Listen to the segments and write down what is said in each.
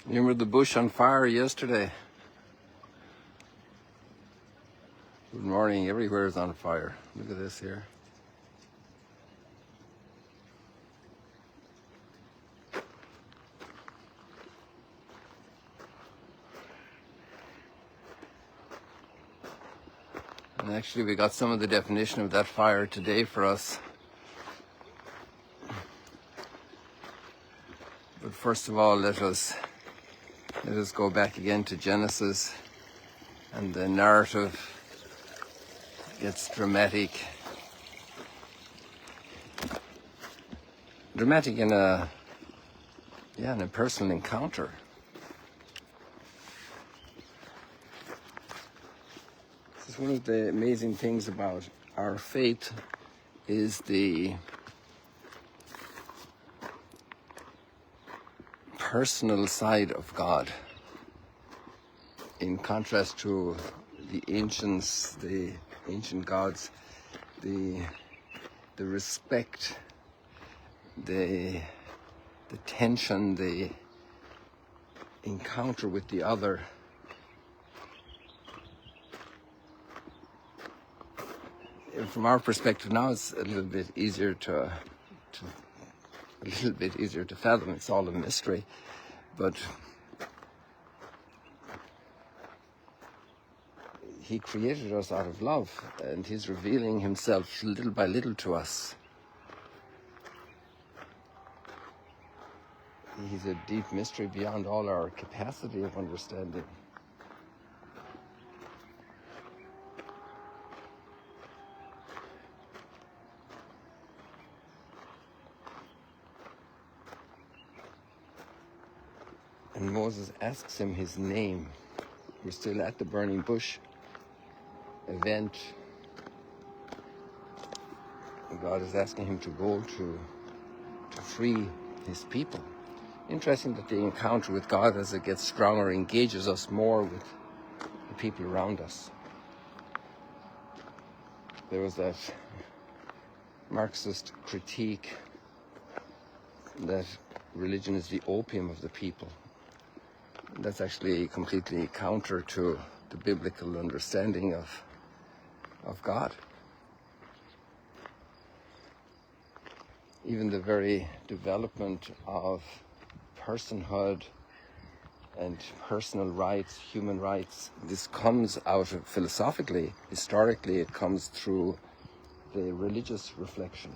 You remember the bush on fire yesterday? Good morning. Everywhere is on fire. Look at this here. And actually we got some of the definition of that fire today for us. But first of all, let us go back again to Genesis, and the narrative gets dramatic. Dramatic in a personal encounter. This is one of the amazing things about our faith, is the personal side of God, in contrast to the ancients, the ancient gods, the respect, the tension, the encounter with the other. From our perspective now, it's a little bit easier to fathom. It's all a mystery, but He created us out of love, and He's revealing Himself little by little to us. He's a deep mystery beyond all our capacity of understanding. And Moses asks him his name. We're still at the burning bush event. And God is asking him to go to free his people. Interesting that the encounter with God, as it gets stronger, engages us more with the people around us. There was that Marxist critique that religion is the opium of the people. That's actually completely counter to the biblical understanding of God. Even the very development of personhood and personal rights, human rights, this comes out of, philosophically, historically, it comes through the religious reflection.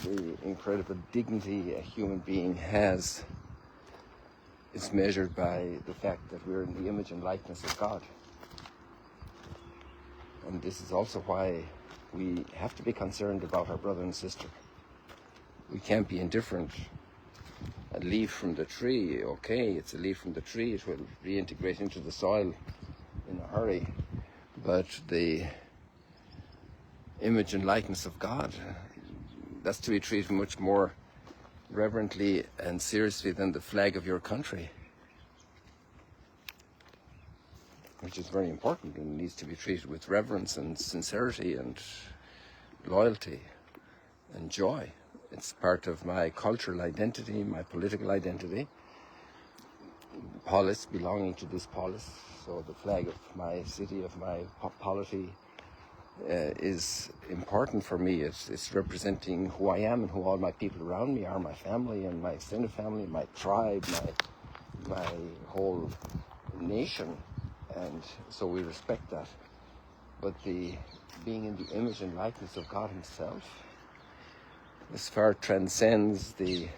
The incredible dignity a human being has is measured by the fact that we're in the image and likeness of God. And this is also why we have to be concerned about our brother and sister. We can't be indifferent. A leaf from the tree, okay, it's a leaf from the tree, it will reintegrate into the soil in a hurry. But the image and likeness of God, that's to be treated much more reverently and seriously than the flag of your country, which is very important and needs to be treated with reverence and sincerity and loyalty and joy. It's part of my cultural identity, my political identity. Polis, belonging to this polis, so the flag of my city, of my polity, is important for me. It's representing who I am and who all my people around me are, my family and my extended family, my tribe, my whole nation, and so we respect that. But the being in the image and likeness of God Himself, as far transcends the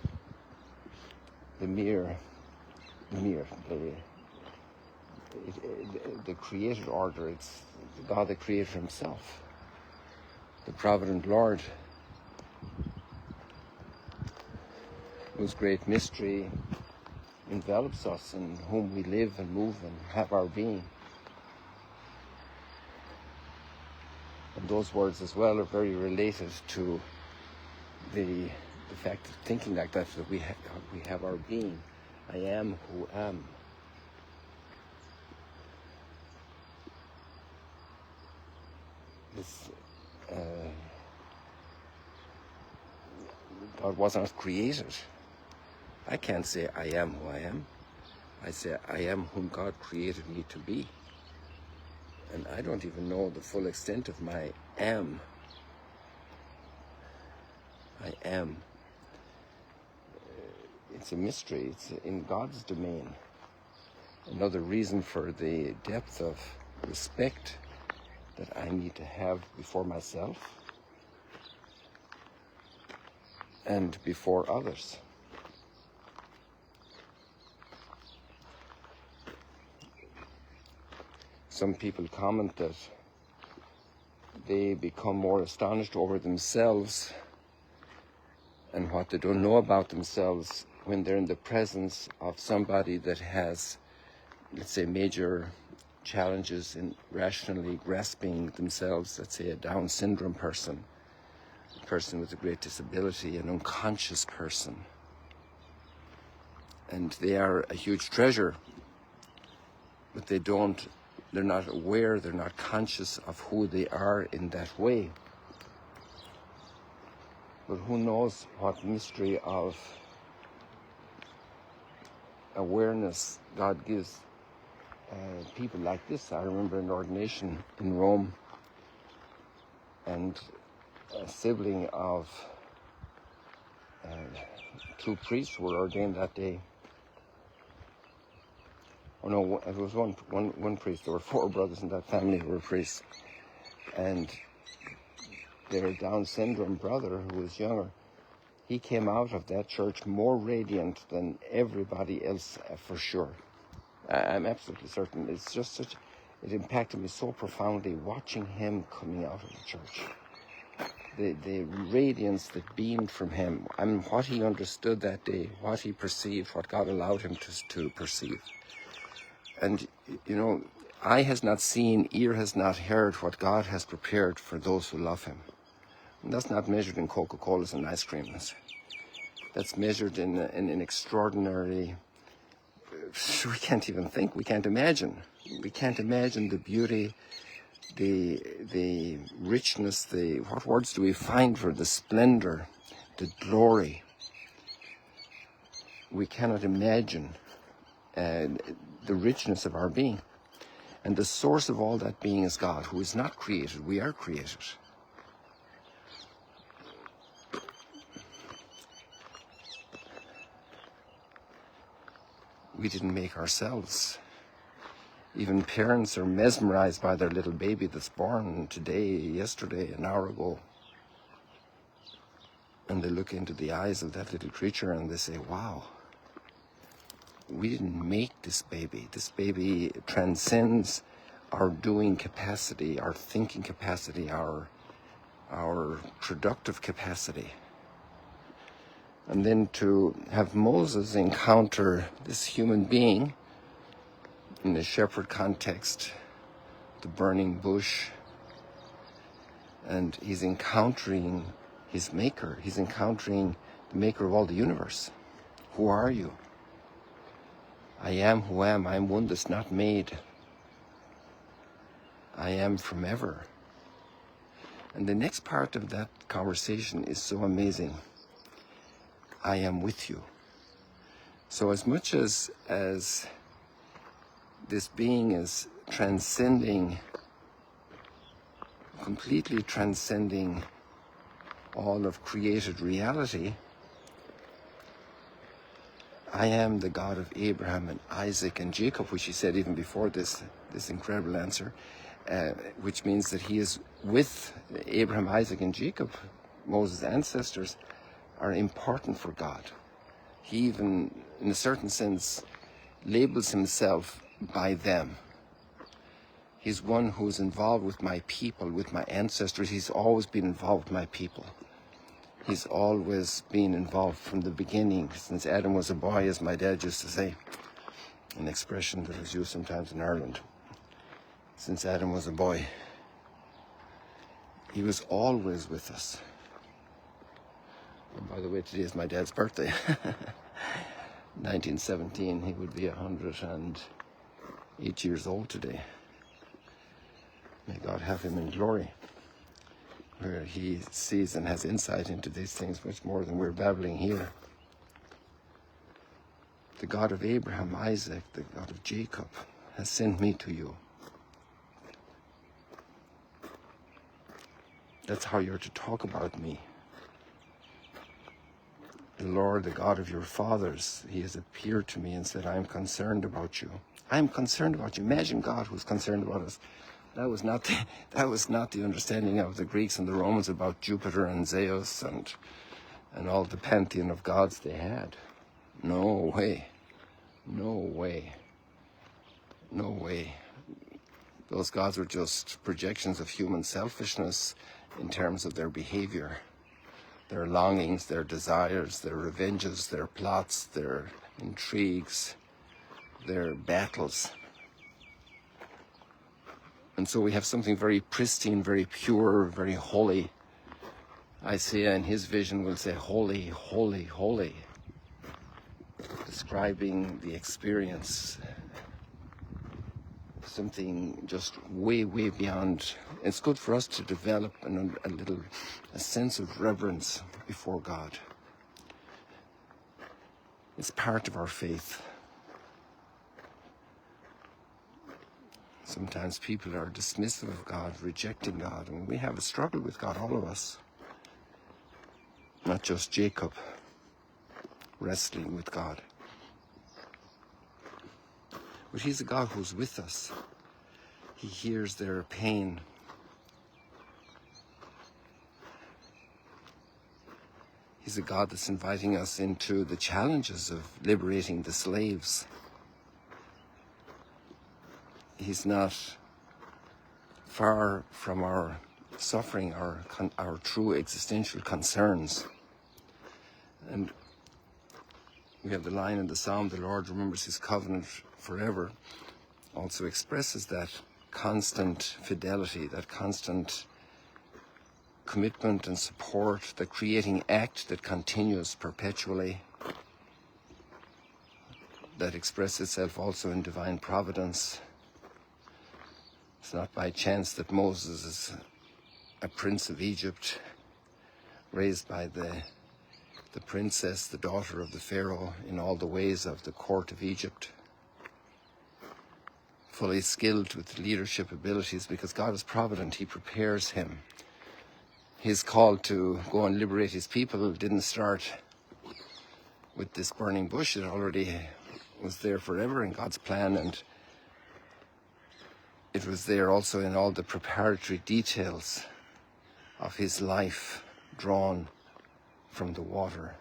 created order. It's God the Creator Himself, the provident Lord, whose great mystery envelops us, in whom we live and move and have our being. And those words as well are very related to the fact of thinking like that we have our being. I am who am. God was not created. I can't say I am who I am. I say I am whom God created me to be. And I don't even know the full extent of my am. I am. It's a mystery. It's in God's domain. Another reason for the depth of respect that I need to have before myself and before others. Some people comment that they become more astonished over themselves and what they don't know about themselves when they're in the presence of somebody that has, let's say, major challenges in rationally grasping themselves. Let's say a Down syndrome person, a person with a great disability, an unconscious person. And they are a huge treasure, but they're not aware, they're not conscious of who they are in that way. But who knows what mystery of awareness God gives people like this. I remember an ordination in Rome, and a sibling of two priests were ordained that day. Oh no, it was one priest. There were four brothers in that family who were priests. And their Down syndrome brother, who was younger, he came out of that church more radiant than everybody else, for sure. I'm absolutely certain. It's just it impacted me so profoundly watching him coming out of the church. The radiance that beamed from him, and what he understood that day, what he perceived, what God allowed him to perceive. And, you know, eye has not seen, ear has not heard what God has prepared for those who love him. And that's not measured in Coca-Colas and ice creams. That's measured in an extraordinary, we can't even think, we can't imagine. We can't imagine the beauty, the richness, what words do we find for the splendor, the glory. We cannot imagine the richness of our being. And the source of all that being is God, who is not created. We are created. We didn't make ourselves. Even parents are mesmerized by their little baby that's born today, yesterday, an hour ago. And they look into the eyes of that little creature and they say, wow, we didn't make this baby. This baby transcends our doing capacity, our thinking capacity, our productive capacity. And then to have Moses encounter this human being in the shepherd context, the burning bush, and he's encountering his maker. He's encountering the maker of all the universe. Who are you? I am who am. I am one that's not made. I am from ever. And the next part of that conversation is so amazing. I am with you. So as much as this being is transcending, completely transcending all of created reality, I am the God of Abraham and Isaac and Jacob, which he said even before this incredible answer, which means that he is with Abraham, Isaac, and Jacob. Moses' ancestors are important for God. He even, in a certain sense, labels himself by them. He's one who's involved with my people, with my ancestors. He's always been involved with my people. He's always been involved from the beginning, since Adam was a boy, as my dad used to say, an expression that was used sometimes in Ireland. Since Adam was a boy, he was always with us. And by the way, today is my dad's birthday. 1917, he would be 108 years old today. May God have him in glory. where he sees and has insight into these things much more than we're babbling here. The God of Abraham, Isaac, the God of Jacob has sent me to you. That's how you're to talk about me. The Lord, the God of your fathers, he has appeared to me and said, I am concerned about you. I am concerned about you. Imagine God who's concerned about us. That was not the understanding of the Greeks and the Romans about Jupiter and Zeus and all the pantheon of gods they had. No way. No way. No way. Those gods were just projections of human selfishness in terms of their behavior, their longings, their desires, their revenges, their plots, their intrigues, their battles. And so we have something very pristine, very pure, very holy. Isaiah in his vision will say, holy, holy, holy, describing the experience, something just way, way beyond. It's good for us to develop a sense of reverence before God. It's part of our faith. Sometimes people are dismissive of God, rejecting God, and we have a struggle with God, all of us. Not just Jacob wrestling with God. But he's a God who's with us. He hears their pain. He's a God that's inviting us into the challenges of liberating the slaves. He's not far from our suffering, our true existential concerns. And we have the line in the Psalm, the Lord remembers his covenant forever, also expresses that constant fidelity, that constant commitment and support, the creating act that continues perpetually, that expresses itself also in divine providence. It's not by chance that Moses is a prince of Egypt, raised by the princess, the daughter of the Pharaoh, in all the ways of the court of Egypt, fully skilled with leadership abilities, because God is provident. He prepares him. His call to go and liberate his people didn't start with this burning bush. It already was there forever in God's plan, and it was there also in all the preparatory details of his life drawn from the water.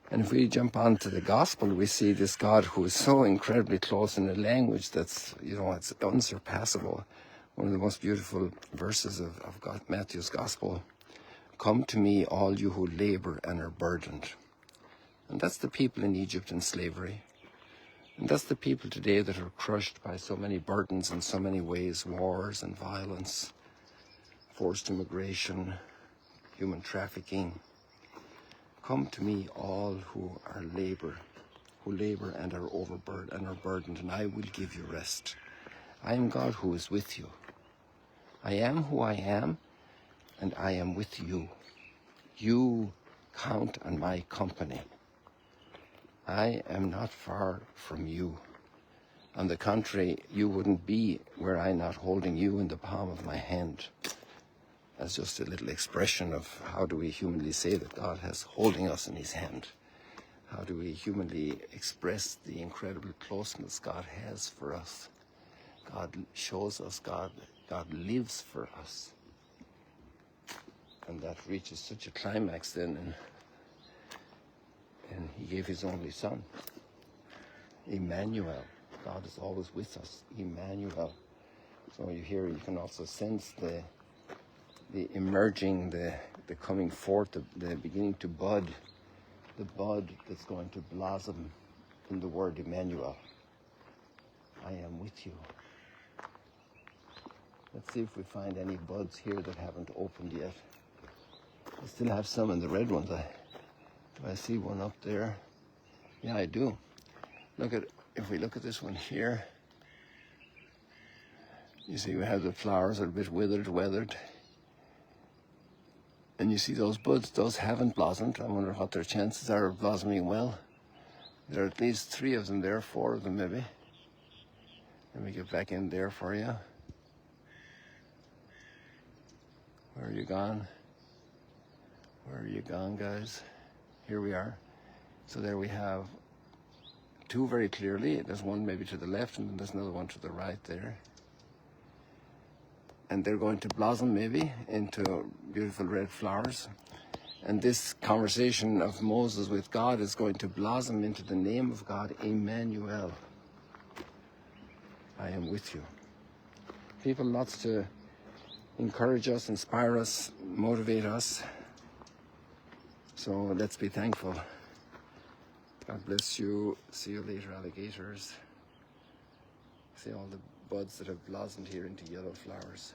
And if we jump onto the gospel, we see this God who is so incredibly close in a language that's, it's unsurpassable. One of the most beautiful verses of Matthew's gospel. Come to me, all you who labor and are burdened. And that's the people in Egypt in slavery. And that's the people today that are crushed by so many burdens in so many ways, wars and violence, forced immigration, human trafficking. Come to me, all who labor and are overburdened and are burdened, and I will give you rest. I am God who is with you. I am who I am, and I am with you. You count on my company. I am not far from you. On the contrary, you wouldn't be were I not holding you in the palm of my hand. That's just a little expression of how do we humanly say that God has holding us in his hand. How do we humanly express the incredible closeness God has for us? God shows us, God lives for us. And that reaches such a climax then, and he gave his only son. Emmanuel. God is always with us. Emmanuel. So you can also sense the emerging, the coming forth, the beginning to bud, the bud that's going to blossom in the word Emmanuel. I am with you. Let's see if we find any buds here that haven't opened yet. I still have some in the red ones. Do I see one up there? Yeah, I do. If we look at this one here, you see we have the flowers are a bit weathered. And you see those buds, those haven't blossomed. I wonder what their chances are of blossoming well. There are at least 3 of them there, 4 of them maybe. Let me get back in there for you. Where are you gone? Where are you gone, guys? Here we are. So there we have 2 very clearly. There's one maybe to the left, and then there's another one to the right there. And they're going to blossom maybe into beautiful red flowers. And this conversation of Moses with God is going to blossom into the name of God, Emmanuel. I am with you. People, lots to encourage us, inspire us, motivate us. So let's be thankful. God bless you. See you later, alligators. See all the buds that have blossomed here into yellow flowers.